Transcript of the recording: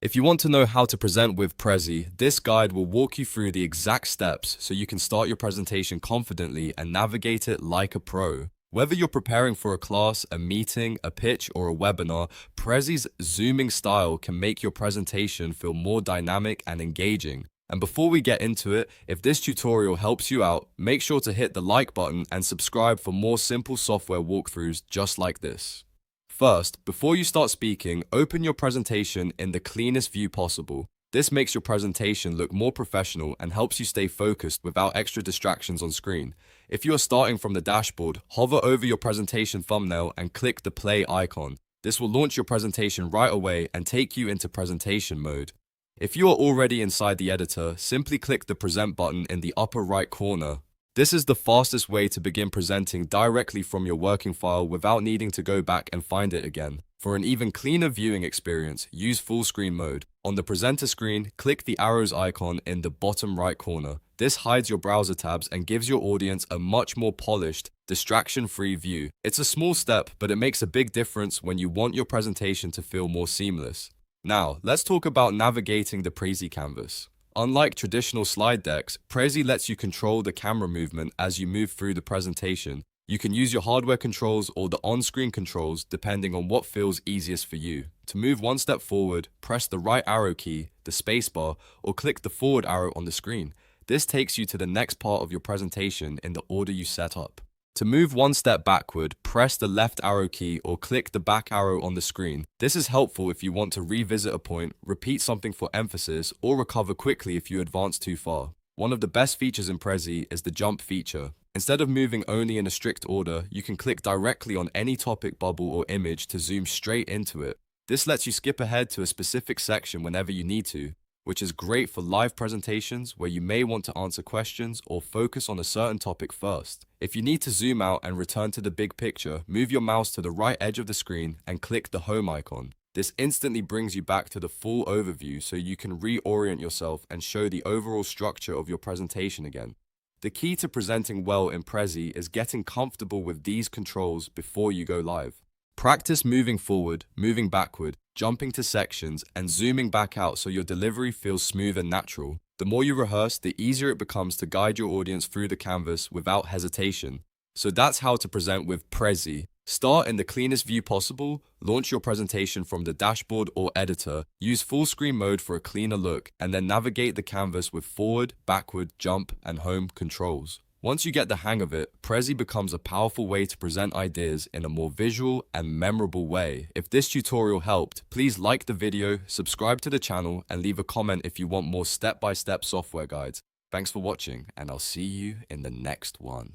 If you want to know how to present with Prezi, this guide will walk you through the exact steps so you can start your presentation confidently and navigate it like a pro. Whether you're preparing for a class, a meeting, a pitch, or a webinar, Prezi's zooming style can make your presentation feel more dynamic and engaging. And before we get into it, if this tutorial helps you out, make sure to hit the like button and subscribe for more simple software walkthroughs just like this. First, before you start speaking, open your presentation in the cleanest view possible. This makes your presentation look more professional and helps you stay focused without extra distractions on screen. If you are starting from the dashboard, hover over your presentation thumbnail and click the play icon. This will launch your presentation right away and take you into presentation mode. If you are already inside the editor, simply click the present button in the upper right corner. This is the fastest way to begin presenting directly from your working file without needing to go back and find it again. For an even cleaner viewing experience, use full screen mode. On the presenter screen, click the arrows icon in the bottom right corner. This hides your browser tabs and gives your audience a much more polished, distraction-free view. It's a small step, but it makes a big difference when you want your presentation to feel more seamless. Now, let's talk about navigating the Prezi canvas. Unlike traditional slide decks, Prezi lets you control the camera movement as you move through the presentation. You can use your hardware controls or the on-screen controls depending on what feels easiest for you. To move one step forward, press the right arrow key, the spacebar, or click the forward arrow on the screen. This takes you to the next part of your presentation in the order you set up. To move one step backward, press the left arrow key or click the back arrow on the screen. This is helpful if you want to revisit a point, repeat something for emphasis, or recover quickly if you advance too far. One of the best features in Prezi is the jump feature. Instead of moving only in a strict order, you can click directly on any topic bubble or image to zoom straight into it. This lets you skip ahead to a specific section whenever you need to, which is great for live presentations where you may want to answer questions or focus on a certain topic first. If you need to zoom out and return to the big picture, move your mouse to the right edge of the screen and click the home icon. This instantly brings you back to the full overview so you can reorient yourself and show the overall structure of your presentation again. The key to presenting well in Prezi is getting comfortable with these controls before you go live. Practice moving forward, moving backward, jumping to sections, and zooming back out so your delivery feels smooth and natural. The more you rehearse, the easier it becomes to guide your audience through the canvas without hesitation. So that's how to present with Prezi. Start in the cleanest view possible, launch your presentation from the dashboard or editor, use full screen mode for a cleaner look, and then navigate the canvas with forward, backward, jump, and home controls. Once you get the hang of it, Prezi becomes a powerful way to present ideas in a more visual and memorable way. If this tutorial helped, please like the video, subscribe to the channel, and leave a comment if you want more step-by-step software guides. Thanks for watching, and I'll see you in the next one.